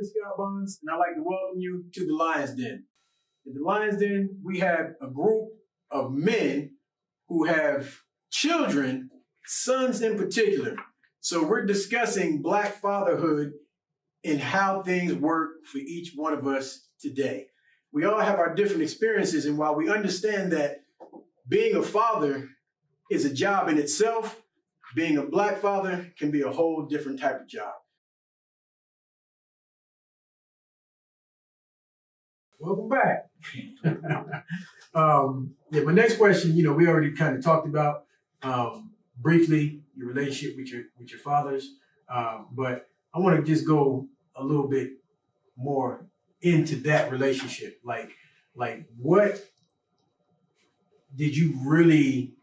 is Scott Bonds, and I'd like to welcome you to the Lion's Den. In the Lion's Den, we have a group of men who have children, sons in particular. So we're discussing Black fatherhood and how things work for each one of us today. We all have our different experiences, and while we understand that being a father is a job in itself, being a Black father can be a whole different type of job. Welcome back. My next question, we already kind of talked about briefly your relationship with your fathers, but I want to just go a little bit more into that relationship. Like what did you really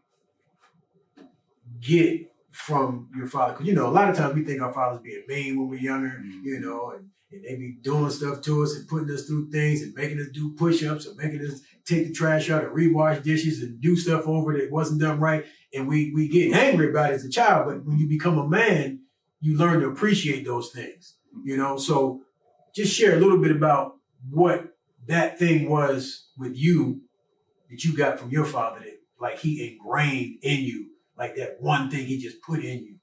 get from your father? Because, a lot of times we think our fathers being mean when we're younger, and they be doing stuff to us and putting us through things and making us do push-ups or making us take the trash out and rewash dishes and do stuff over that wasn't done right. And we get angry about it as a child, but when you become a man, you learn to appreciate those things, So just share a little bit about what that thing was with you that you got from your father that like he ingrained in you, like that one thing he just put in you.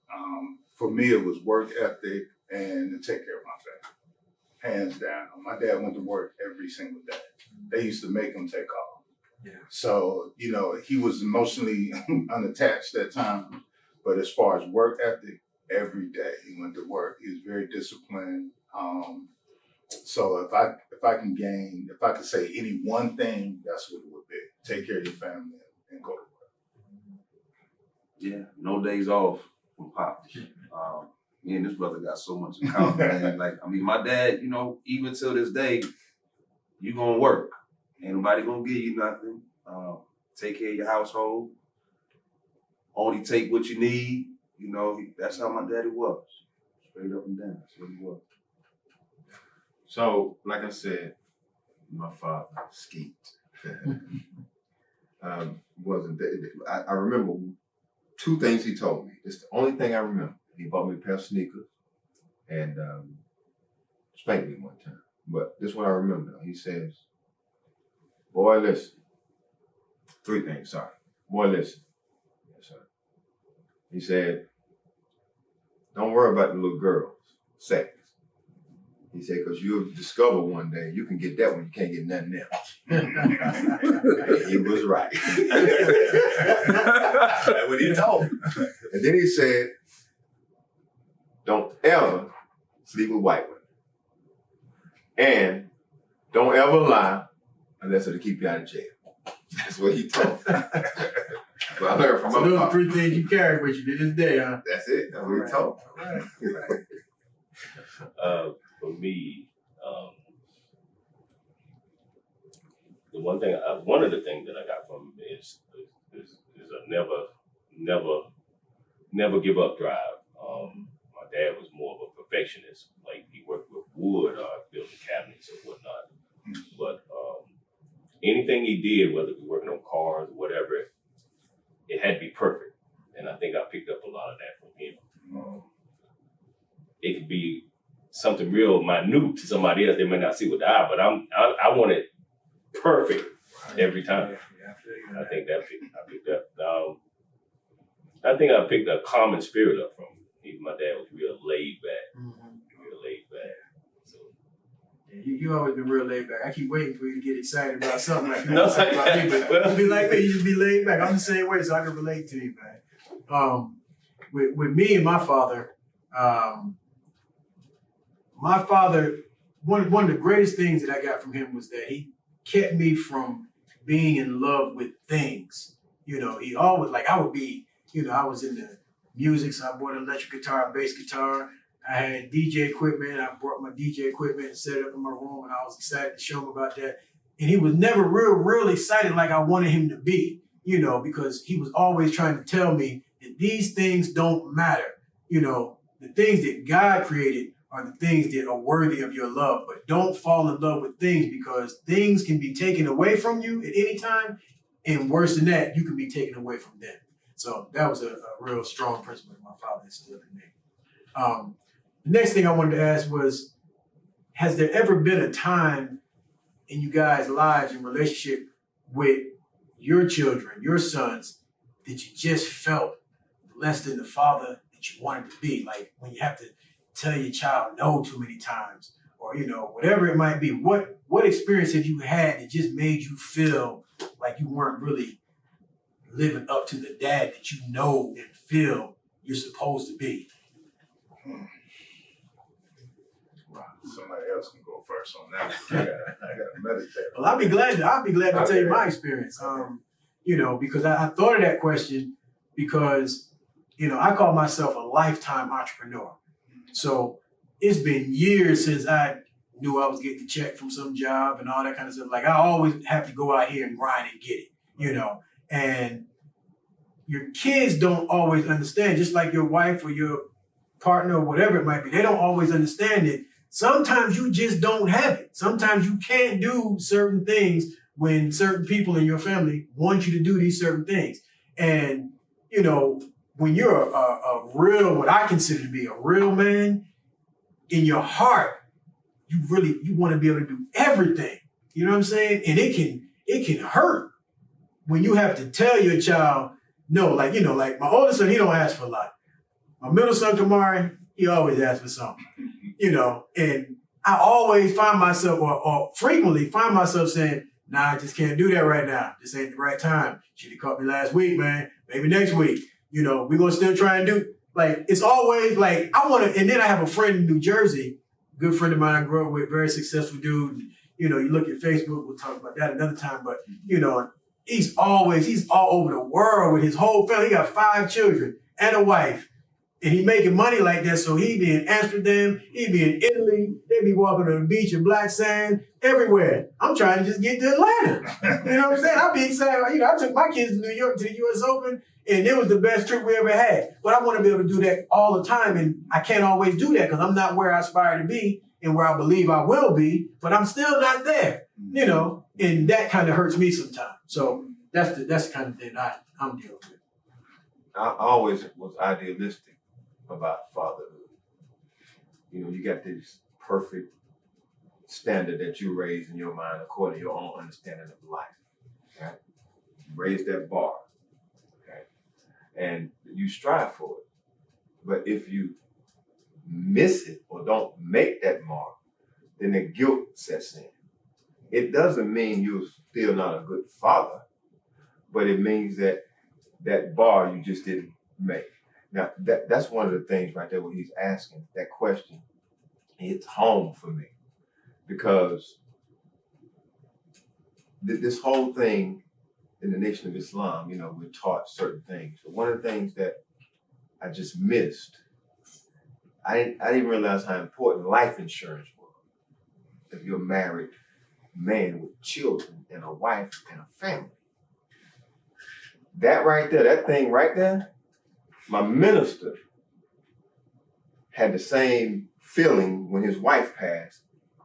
For me, it was work ethic and to take care of my family. Hands down. My dad went to work every single day. They used to make him take off. Yeah. So, he was emotionally unattached at times. But as far as work ethic, every day he went to work. He was very disciplined. So if I could say any one thing, that's what it would be. Take care of your family and go to work. Yeah, no days off from Pop. Me and this brother got so much in common, man. My dad, even till this day, you gonna work. Ain't nobody gonna give you nothing. Take care of your household. Only take what you need. That's how my daddy was. Straight up and down. That's what he was. So, like I said, my father, Skeet, wasn't that. I remember two things he told me. It's the only thing I remember. He bought me a pair of sneakers and spanked me one time. But this is what I remember. He says, boy, listen. Three things, sorry. Boy, listen. Yes, sir. He said, don't worry about the little girls, sex. He said, because you'll discover one day you can get that one, you can't get nothing else. He was right. That's what he told me. And then he said, don't ever sleep with white women. And don't ever lie unless it'll keep you out of jail. That's what he told me. So I learned from so those are three things you carry with you to this day, huh? That's it. That's what he told me. Right. For me, one of the things that I got from him is a never give up drive. My dad was more of a perfectionist. Like he worked with wood or building cabinets and whatnot. But anything he did, whether it be working on cars or whatever, it had to be perfect. And I think I picked up a lot of that from him. It could be something real minute to somebody else they may not see with the eye, but I want it perfect every time. I think I picked up. I think I picked a common spirit up from him. My dad was real laid back, So You always been real laid back. I keep waiting for you to get excited about something like No, that. About me, but you be like me, you just be laid back. I'm the same way, so I can relate to you, man. With me and my father, one of the greatest things that I got from him was that he kept me from being in love with things. He always, I would be, I was in the music, so I bought an electric guitar, bass guitar. I had DJ equipment. I brought my DJ equipment and set it up in my room, and I was excited to show him about that. And he was never real excited like I wanted him to be, because he was always trying to tell me that these things don't matter. The things that God created are the things that are worthy of your love, but don't fall in love with things because things can be taken away from you at any time. And worse than that, you can be taken away from them. So that was a real strong principle that my father instilled in me. The next thing I wanted to ask was, has there ever been a time in you guys' lives and relationship with your children, your sons, that you just felt less than the father that you wanted to be? Like when you have to tell your child no too many times, or whatever it might be. What experience have you had that just made you feel like you weren't really living up to the dad that you know and feel you're supposed to be? Wow. Somebody else can go first on that. I gotta meditate. Well, I'll be glad to tell you my experience. Because I thought of that question because, I call myself a lifetime entrepreneur. So it's been years since I knew I was getting a check from some job and all that kind of stuff. Like I always have to go out here and grind and get it, and your kids don't always understand, just like your wife or your partner or whatever it might be. They don't always understand it. Sometimes you just don't have it. Sometimes you can't do certain things when certain people in your family want you to do these certain things. And, when you're a real, what I consider to be a real man, in your heart, you want to be able to do everything. You know what I'm saying? And it can hurt when you have to tell your child no. Like my oldest son, he don't ask for a lot. My middle son, Kamari, he always asks for something. And I always find myself, or frequently find myself saying, nah, I just can't do that right now. This ain't the right time. Should have caught me last week, man. Maybe next week. We're going to still try and do, like, it's always like, I want to, and then I have a friend in New Jersey, good friend of mine I grew up with, very successful dude. And, you look at Facebook, we'll talk about that another time, but, he's all over the world with his whole family. He got 5 children and a wife. And he making money like that, so he be in Amsterdam, he be in Italy, they be walking on the beach in black sand, everywhere. I'm trying to just get to Atlanta. You know what I'm saying? I be excited. I took my kids to New York to the U.S. Open, and it was the best trip we ever had. But I want to be able to do that all the time, and I can't always do that because I'm not where I aspire to be and where I believe I will be, but I'm still not there, and that kind of hurts me sometimes. So that's the kind of thing I'm dealing with. I always was idealistic about fatherhood. You got this perfect standard that you raise in your mind according to your own understanding of life. Right? You raise that bar. Okay? And you strive for it. But if you miss it or don't make that mark, then the guilt sets in. It doesn't mean you're still not a good father, but it means that bar you just didn't make. Now, that's one of the things right there what he's asking, that question. It's home for me because this whole thing in the Nation of Islam, we're taught certain things. But one of the things that I just missed, I didn't realize how important life insurance was. If you're a married man with children and a wife and a family. That right there, that thing right there, my minister had the same feeling when his wife passed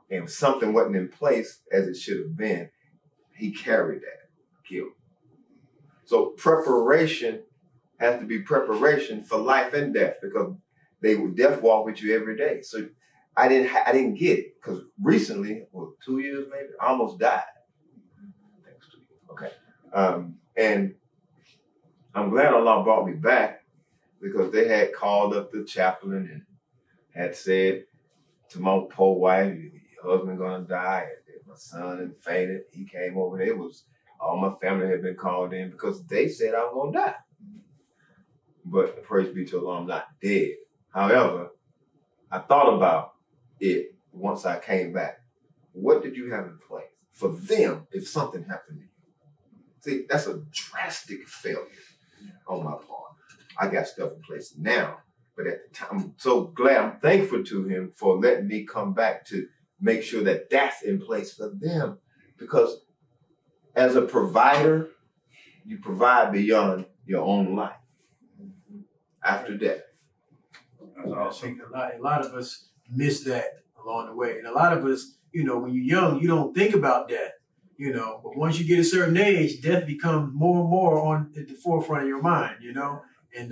and something wasn't in place as it should have been. He carried that guilt. So preparation has to be preparation for life and death because they would death walk with you every day. So I didn't get it because recently, 2 years maybe, I almost died. Thanks to you. Okay. And I'm glad Allah brought me back because they had called up the chaplain and had said to my poor wife, your husband gonna die. And my son had fainted. He came over there. It was all my family had been called in because they said I was gonna die. But praise be to Allah, I'm not dead. However, I thought about it once I came back. What did you have in place for them if something happened to you? See, that's a drastic failure on my part. I got stuff in place now, but at the time, I'm so glad, I'm thankful to him for letting me come back to make sure that that's in place for them. Because as a provider, you provide beyond your own life after death. I think a lot of us miss that along the way. And a lot of us, when you're young, you don't think about death, but once you get a certain age, death becomes more and more at the forefront of your mind, And,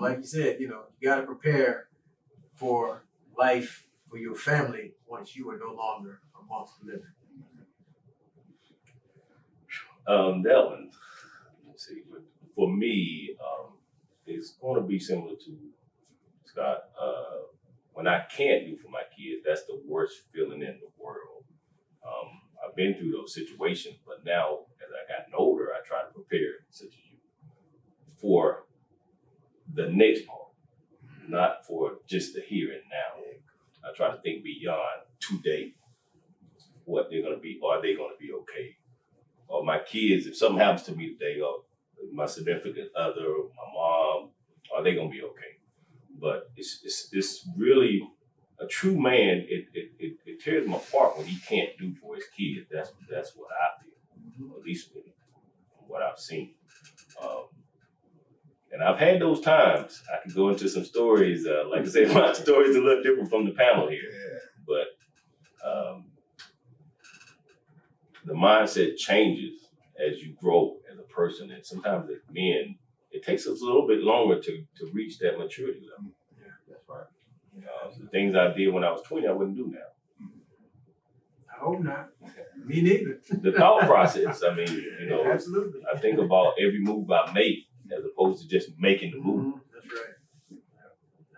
like you said, you got to prepare for life for your family once you are no longer amongst the living? That one, let's see. For me, it's going to be similar to Scott. When I can't do for my kids, that's the worst feeling in the world. I've been through those situations, but now as I gotten older, I try to prepare, such as you, for the next part, not for just the here and now. I try to think beyond today, what they're going to be. Are they going to be okay? Or my kids, if something happens to me today, or my significant other, or my mom, are they going to be okay? But it's really a true man. It tears him apart when he can't do for his kids. That's what I feel, at least from what I've seen. And I've had those times. I can go into some stories. Like I said, my story's a little different from the panel here. But the mindset changes as you grow as a person. And sometimes as men, it takes us a little bit longer to reach that maturity level. Yeah, that's right. The things I did when I was 20, I wouldn't do now. I hope not. Me neither. The thought process, I mean, Absolutely. I think about every move I make as opposed to just making the move. That's right.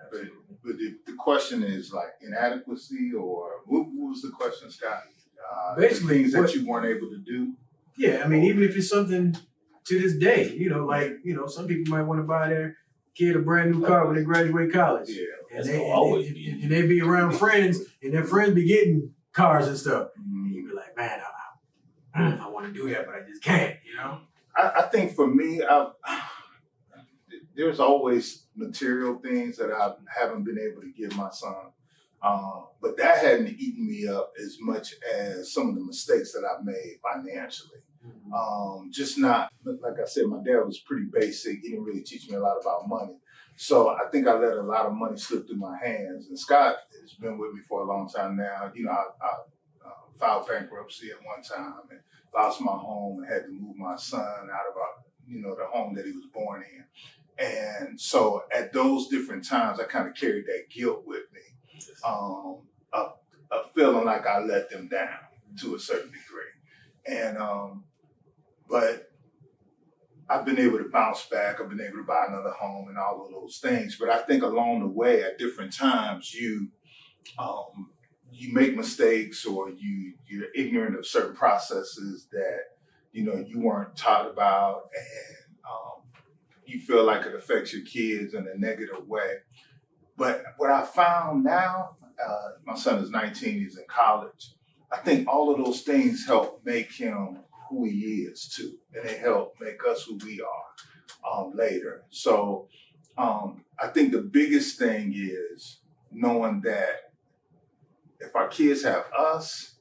Absolutely. But the question is like inadequacy, or what was the question, Scott? Basically, things that you weren't able to do. Yeah, I mean, even if it's something to this day, some people might want to buy their kid a brand new car when they graduate college. Yeah. And That's they always and they be around friends, and their friends be getting cars and stuff. Mm-hmm. And you be like, man, I want to do that, but I just can't, I think for me, there's always material things that I haven't been able to give my son. But that hadn't eaten me up as much as some of the mistakes that I've made financially. Just not, like I said, my dad was pretty basic. He didn't really teach me a lot about money. So I think I let a lot of money slip through my hands. And Scott has been with me for a long time now. I filed bankruptcy at one time and lost my home and had to move my son out of the home that he was born in. And so at those different times, I kind of carried that guilt with me. A feeling like I let them down to a certain degree. And, but I've been able to bounce back. I've been able to buy another home and all of those things. But I think along the way, at different times, you make mistakes, or you're ignorant of certain processes that, you weren't taught about, and you feel like it affects your kids in a negative way. But what I found now, my son is 19, he's in college. I think all of those things help make him who he is too. And they help make us who we are later. So I think the biggest thing is knowing that if our kids have us,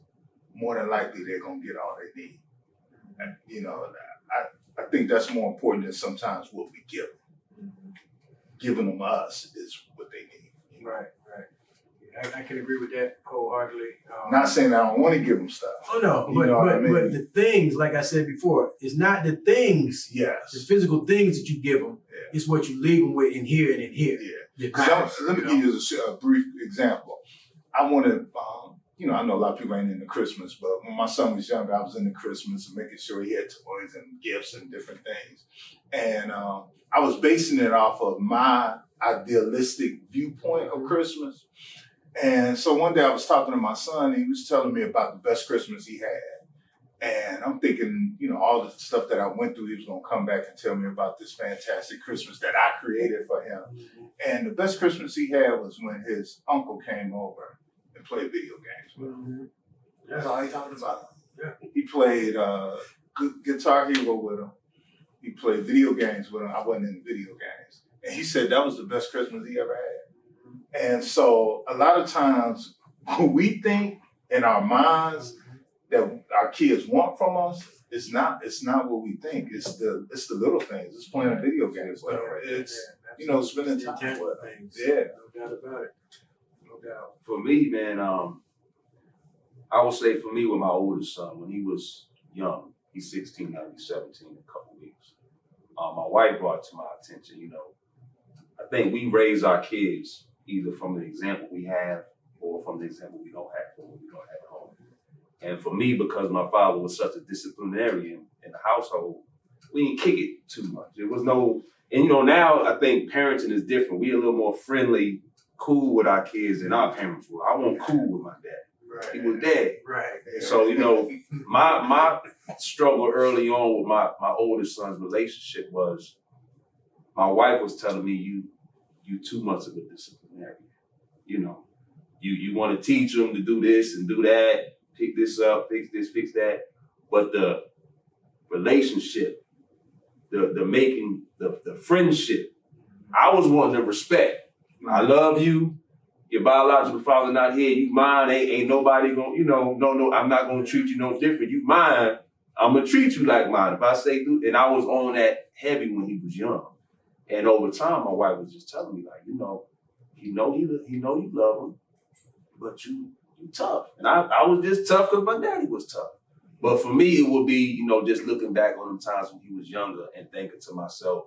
more than likely they're going to get all they need. And, I think that's more important than sometimes what we give them. Giving them us is what they need. Right. I can agree with that wholeheartedly. Not saying I don't want to give them stuff. Oh no, You know what I mean? but the things, like I said before, it's not the things, the Yes. physical things that you give them. Yeah. It's what you leave them with in here and in here. Yeah. It matters, So let me give you a brief example. I want to, I know a lot of people ain't into Christmas, but when my son was younger, I was into Christmas and making sure he had toys and gifts and different things. And I was basing it off of my idealistic viewpoint of Christmas. And so one day I was talking to my son, and he was telling me about the best Christmas he had. And I'm thinking, all the stuff that I went through, he was going to come back and tell me about this fantastic Christmas that I created for him. And the best Christmas he had was when his uncle came over and played video games with him. That's all he talking about. Yeah. He played Guitar Hero with him. He played video games with him. I wasn't into video games. And he said that was the best Christmas he ever had. And so a lot of times we think in our minds that our kids want from us, it's not what we think. It's the little things. It's playing video games with them. It's spending time with them. Yeah. No doubt about it. No doubt. For me, man, I would say for me with my oldest son, when he was young, he's 16, now he's 17 in a couple weeks. My wife brought to my attention, I think we raise our kids either from the example we have or from the example we don't have or we don't have at home. And for me, because my father was such a disciplinarian in the household, we didn't kick it too much. There was no, and now I think parenting is different. We a little more friendly, cool with our kids than our parents were. I wasn't cool with my dad. Right. He was dad. Right. So, my struggle early on with my oldest son's relationship was my wife was telling me, you too much of a disciplinarian. You want to teach them to do this and do that, pick this up, fix this, fix that. But the relationship, the making, the friendship, I was wanting to respect. I love you. Your biological father not here. You mine. Ain't nobody gonna, no, I'm not gonna treat you no different. You mine. I'm gonna treat you like mine. If I say do, and I was on that heavy when he was young. And over time, my wife was just telling me, like, he know you love him, but you tough. And I was just tough because my daddy was tough. But for me, it would be, just looking back on the times when he was younger and thinking to myself,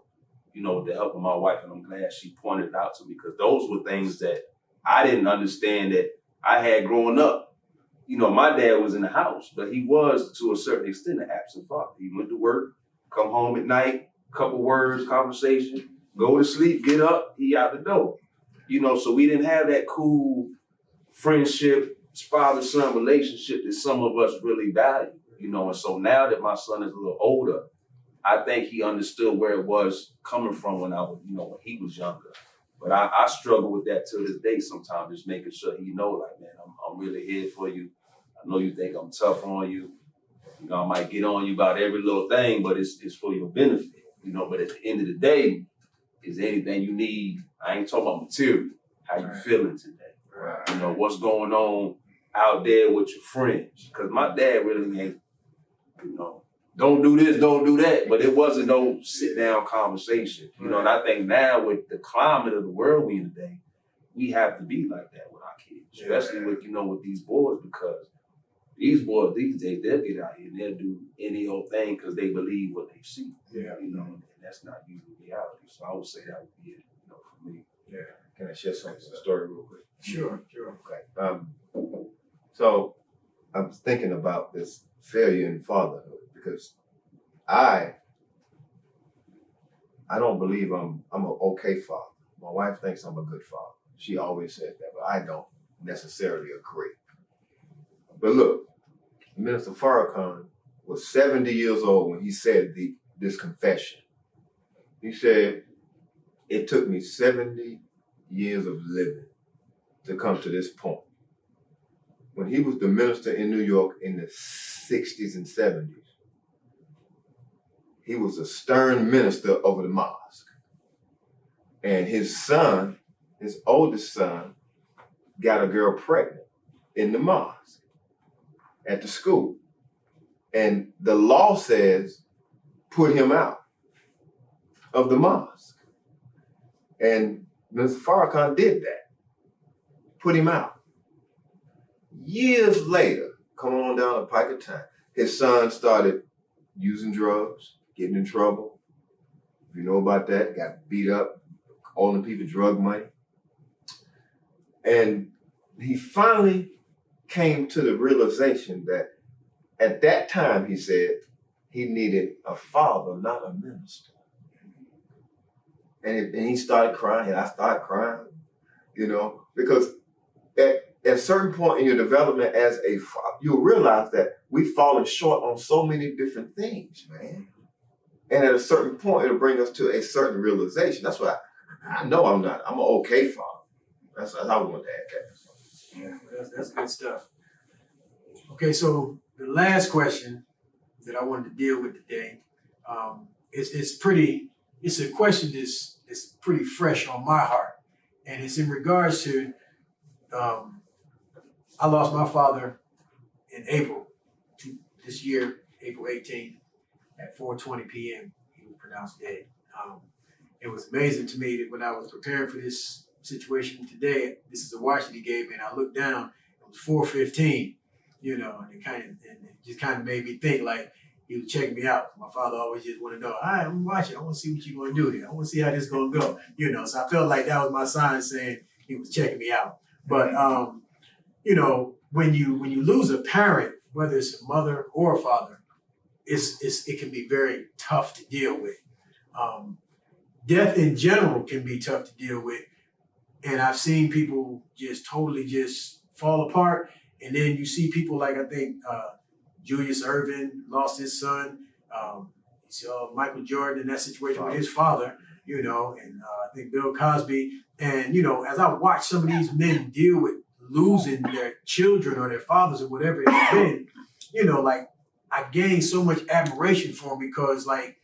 with the help of my wife, and I'm glad she pointed it out to me, because those were things that I didn't understand that I had growing up. My dad was in the house, but he was, to a certain extent, an absent father. He went to work, come home at night, couple words, conversation, go to sleep, get up, he out the door. So we didn't have that cool friendship, father-son relationship that some of us really value. And so now that my son is a little older, I think he understood where it was coming from when when he was younger. But I struggle with that to this day sometimes, just making sure he know, like, man, I'm really here for you. I know you think I'm tough on you. I might get on you about every little thing, but it's for your benefit. But at the end of the day, is there anything you need? I ain't talking about material. How you feeling today? Right. What's going on out there with your friends? Because my dad really ain't, don't do this, don't do that. But it wasn't no sit down conversation. And I think now with the climate of the world we in today, we have to be like that with our kids, especially with with these boys, because these boys these days, they'll get out here and they'll do any old thing because they believe what they see. Yeah. And that's not usually reality. So I would say that would be it, for me. Yeah. Can I share some story real quick? Sure. Okay. So I was thinking about this failure in fatherhood, because I don't believe I'm an okay father. My wife thinks I'm a good father. She always says that, but I don't necessarily agree. But look, Minister Farrakhan was 70 years old when he said this confession. He said, it took me 70 years of living to come to this point. When he was the minister in New York in the 60s and 70s, he was a stern minister over the mosque. And his son, his oldest son, got a girl pregnant in the mosque at the school. And the law says, put him out of the mosque. And Mr. Farrakhan did that, put him out. Years later, come on down the pike of time, his son started using drugs, getting in trouble. If you know about that, got beat up, owing people drug money. And he finally came to the realization that at that time, he said, he needed a father, not a minister. And he started crying, and I started crying, because at a certain point in your development as a father, you'll realize that we've fallen short on so many different things, man. And at a certain point, it'll bring us to a certain realization. That's why I know I'm an okay father. That's how I want to add that. Yeah, that's good stuff. Okay, so the last question that I wanted to deal with today, it's a question that's pretty fresh on my heart. And it's in regards to, I lost my father in April this year, April 18th at 4:20 p.m. He was pronounced dead. It was amazing to me that when I was preparing for this situation today, this is a watch that he gave me, and I looked down, it was 4:15, and it just kind of made me think like he was checking me out. My father always just wanted to know, all right, I'm watching. I want to see what you're going to do here. I want to see how this is going to go. So I felt like that was my sign saying he was checking me out. But you know, when you lose a parent, whether it's a mother or a father, it can be very tough to deal with. Um, Death in general can be tough to deal with, and I've seen people just totally just fall apart. And then you see people like I think Julius Irvin lost his son. You saw Michael Jordan in that situation with his father, you know, and I think Bill Cosby. And, you know, as I watch some of these men deal with losing their children or their fathers or whatever it's been, you know, like I gained so much admiration for them because, like,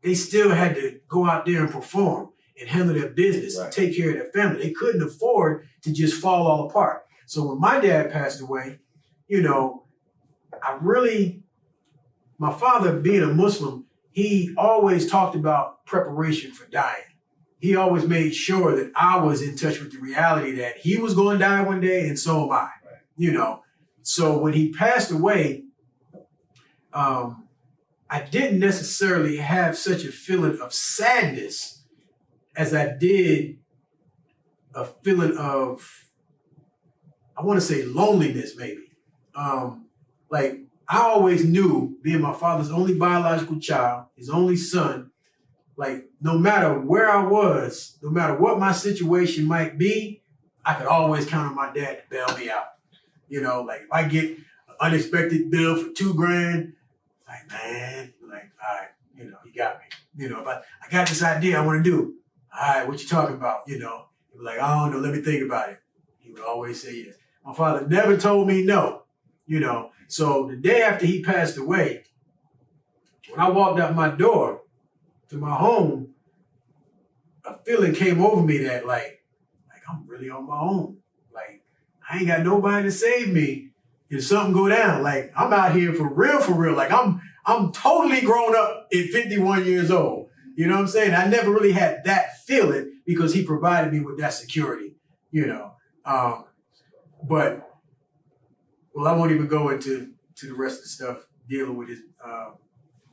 they still had to go out there and perform and handle their business and take care of their family. They couldn't afford to just fall all apart. So when my dad passed away, you know, my father being a Muslim, he always talked about preparation for dying. He always made sure that I was in touch with the reality that he was going to die one day and so am I, you know. So when he passed away, I didn't necessarily have such a feeling of sadness as I did a feeling of, I want to say loneliness maybe. Like I always knew, being my father's only biological child, his only son, like no matter where I was, no matter what my situation might be, I could always count on my dad to bail me out. You know, like if I get an unexpected bill for $2,000, like man, like all right, you know, he got me. You know, if I got this idea I want to do. All right, what you talking about? You know, he was like, I don't know, let me think about it. He would always say yes. My father never told me no. You know, so the day after he passed away, when I walked out my door to my home, a feeling came over me that like I'm really on my own. Like I ain't got nobody to save me if something go down. Like I'm out here for real. Like I'm totally grown up at 51 years old. You know what I'm saying? I never really had that feeling because he provided me with that security, you know. But well, I won't even go into the rest of the stuff dealing with his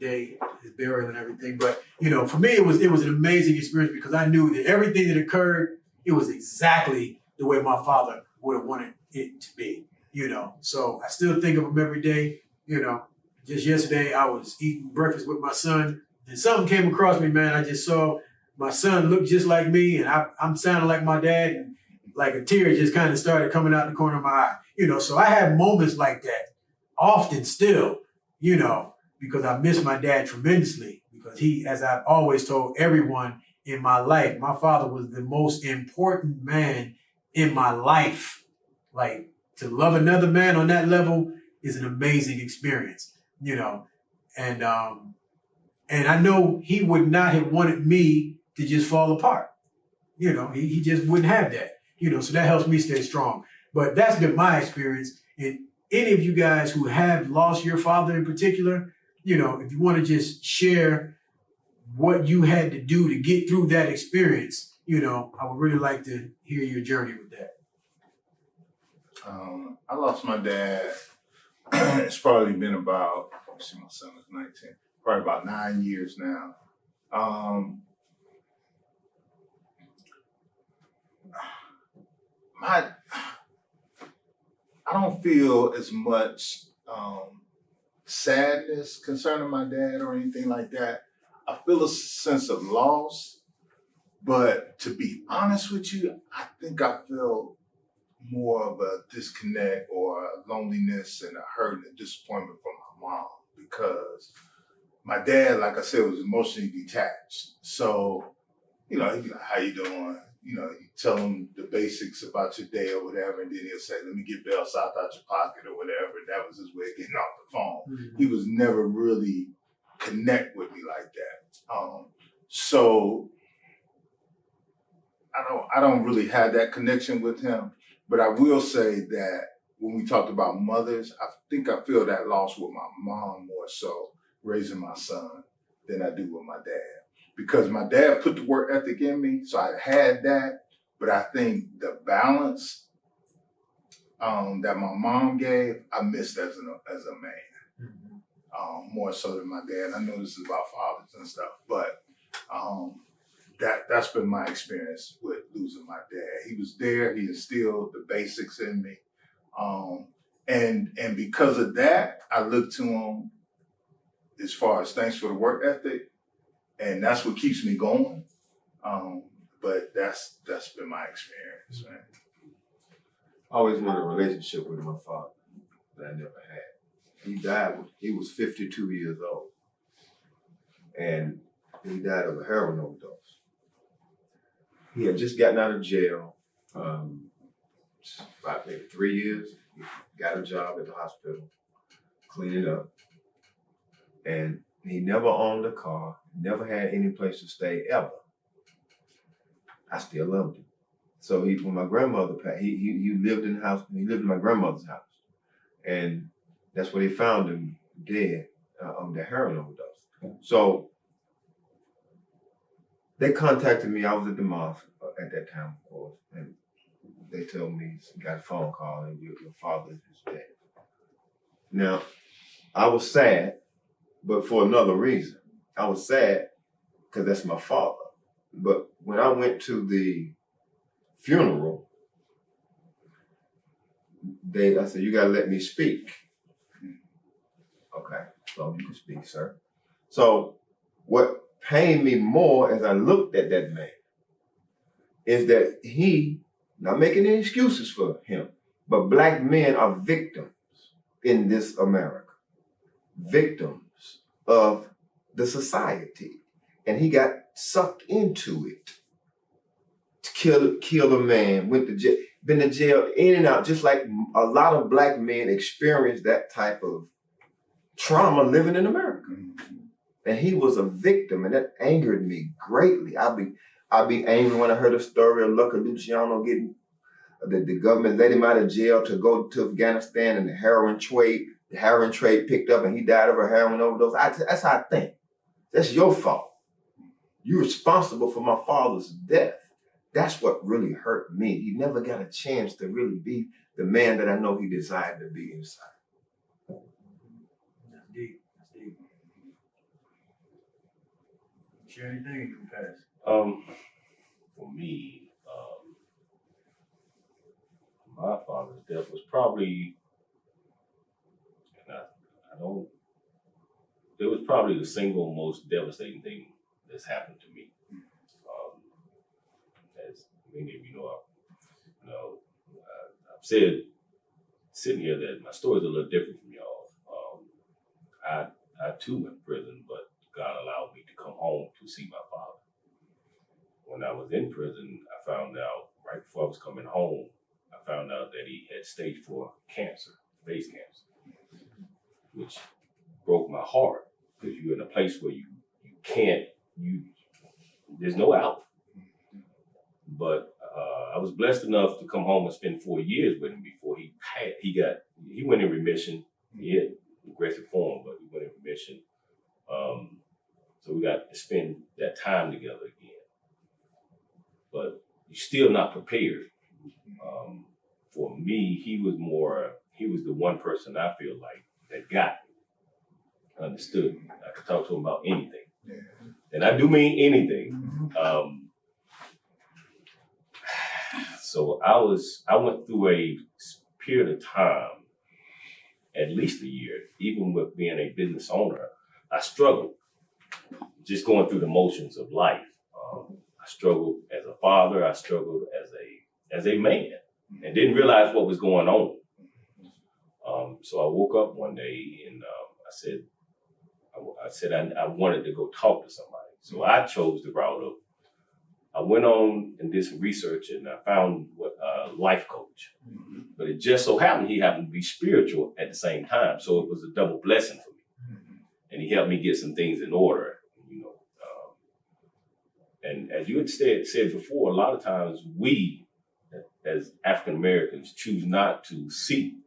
day, his burial and everything. But you know, for me, it was an amazing experience because I knew that everything that occurred, it was exactly the way my father would have wanted it to be. You know, so I still think of him every day. You know, just yesterday I was eating breakfast with my son, and something came across me, man. I just saw my son look just like me, and I'm sounding like my dad, and like a tear just kind of started coming out the corner of my eye. You know, so I have moments like that often still, you know, because I miss my dad tremendously because he, as I've always told everyone in my life, my father was the most important man in my life. Like to love another man on that level is an amazing experience, you know, and I know he would not have wanted me to just fall apart. You know, he just wouldn't have that, you know, so that helps me stay strong. But that's been my experience. And any of you guys who have lost your father in particular, you know, if you want to just share what you had to do to get through that experience, you know, I would really like to hear your journey with that. I lost my dad. It's probably been about, let's see, my son is 19, probably about 9 years now. I don't feel as much sadness concerning my dad or anything like that. I feel a sense of loss, but to be honest with you, I think I feel more of a disconnect or a loneliness and a hurt and a disappointment from my mom because my dad, like I said, was emotionally detached. So, you know, he'd be like, how you doing? You know, you tell him the basics about your day or whatever, and then he'll say, let me get Bell South out your pocket or whatever. And that was his way of getting off the phone. Mm-hmm. He was never really connect with me like that. So I don't really have that connection with him. But I will say that when we talked about mothers, I think I feel that loss with my mom more so raising my son than I do with my dad. Because my dad put the work ethic in me, so I had that. But I think the balance that my mom gave, I missed as a man. Mm-hmm. More so than my dad. I know this is about fathers and stuff, but that's been my experience with losing my dad. He was there. He instilled the basics in me. And because of that, I look to him as far as thanks for the work ethic, and that's what keeps me going. But that's been my experience, man. I always wanted a relationship with my father that I never had. He died when he was 52 years old. And he died of a heroin overdose. He had just gotten out of jail, about maybe 3 years. He got a job at the hospital, cleaning up. And he never owned a car, never had any place to stay ever. I still loved him. So when my grandmother passed, he lived in the house. He lived in my grandmother's house, and that's where they found him dead of the heroin overdose. So they contacted me. I was at the mosque at that time, of course, and they told me you got a phone call and your father is dead. Now, I was sad, but for another reason. I was sad because that's my father. But when I went to the funeral, I said, you gotta let me speak. Okay, so you can speak, sir. So what pained me more as I looked at that man is that he, not making any excuses for him, but black men are victims in this America. Victims of the society. And he got sucked into it. Kill a man, went to jail, been to jail in and out, just like a lot of black men experience that type of trauma living in America. And he was a victim, and that angered me greatly. I'd be angry when I heard a story of Luca Luciano getting, the government let him out of jail to go to Afghanistan, and the heroin trade picked up and he died of a heroin overdose. That's how I think. That's your fault. You're responsible for my father's death. That's what really hurt me. He never got a chance to really be the man that I know he desired to be inside. That's deep. That's deep. Share anything you can pass? For me, my father's death was probably, and it was probably the single most devastating thing that's happened to me. As many of you know, I've said sitting here that my story is a little different from y'all. I too went to prison, but God allowed me to come home to see my father. When I was in prison, I found out right before I was coming home, I found out that he had stage 4 cancer, face cancer, which broke my heart because you're in a place where there's no out. But I was blessed enough to come home and spend 4 years with him before he went in remission. He had aggressive form, but he went in remission. So we got to spend that time together again. But you're still not prepared. For me, he was the one person I feel like that got me, understood me. I could talk to him about anything. Yeah. And I do mean anything. So I went through a period of time, at least a year, even with being a business owner, I struggled just going through the motions of life. I struggled as a father, I struggled as a man, and didn't realize what was going on. So I woke up one day and I said I wanted to go talk to somebody. So I chose the route of, I went on and did some research and I found a life coach. But it just so happened he happened to be spiritual at the same time. So it was a double blessing for me. And he helped me get some things in order, and as you had said before, a lot of times we, as African Americans, choose not to seek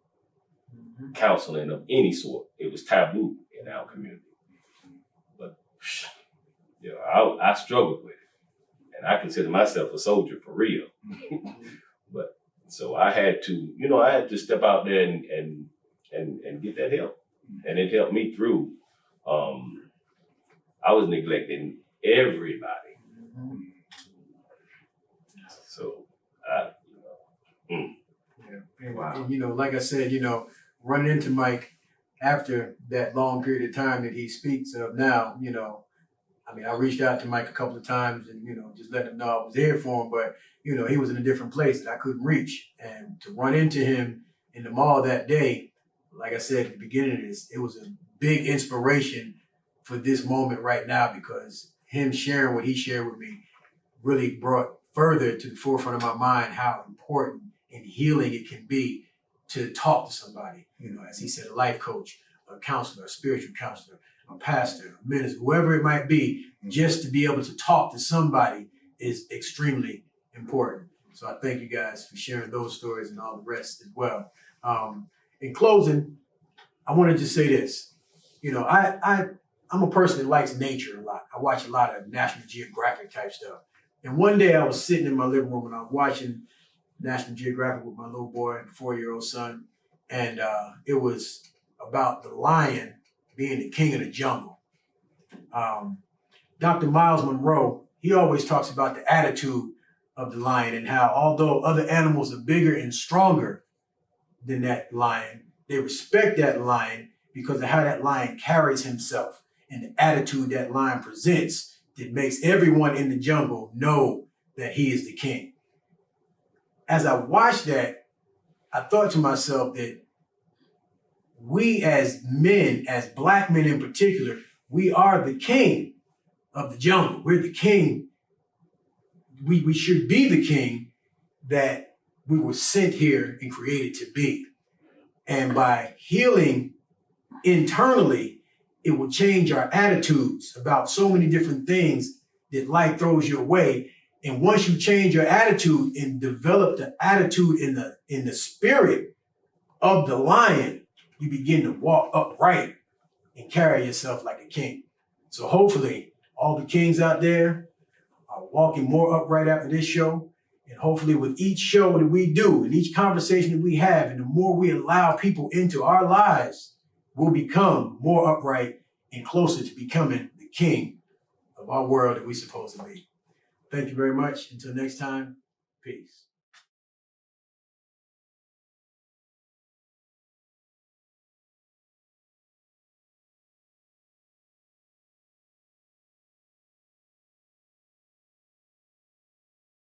counseling of any sort. It was taboo in our community. But I struggled with it. And I consider myself a soldier for real. But so I had to step out there and get that help. And it helped me through. I was neglecting everybody. So Yeah. And, Wow. and, you know, like I said, you know, running into Mike after that long period of time that he speaks of now, you know, I mean, I reached out to Mike a couple of times and, you know, just let him know I was there for him, but, you know, he was in a different place that I couldn't reach. And to run into him in the mall that day, like I said at the beginning of this, it was a big inspiration for this moment right now, because him sharing what he shared with me really brought further to the forefront of my mind how important and healing it can be to talk to somebody. You know, as he said, a life coach, a counselor, a spiritual counselor, a pastor, a minister, whoever it might be, just to be able to talk to somebody is extremely important. So I thank you guys for sharing those stories and all the rest as well. In closing, I want to just say this. You know, I'm a person that likes nature a lot. I watch a lot of National Geographic type stuff. And one day I was sitting in my living room and I was watching National Geographic with my little boy, 4-year-old son, and it was about the lion being the king of the jungle. Dr. Miles Monroe, he always talks about the attitude of the lion and how although other animals are bigger and stronger than that lion, they respect that lion because of how that lion carries himself and the attitude that lion presents that makes everyone in the jungle know that he is the king. As I watched that, I thought to myself that we as men, as black men in particular, we are the king of the jungle. We're the king. We should be the king that we were sent here and created to be. And by healing internally, it will change our attitudes about so many different things that life throws your way. And once you change your attitude and develop the attitude in the spirit of the lion, you begin to walk upright and carry yourself like a king. So hopefully all the kings out there are walking more upright after this show. And hopefully with each show that we do and each conversation that we have, and the more we allow people into our lives, we'll become more upright and closer to becoming the king of our world that we're supposed to be. Thank you very much. Until next time, peace.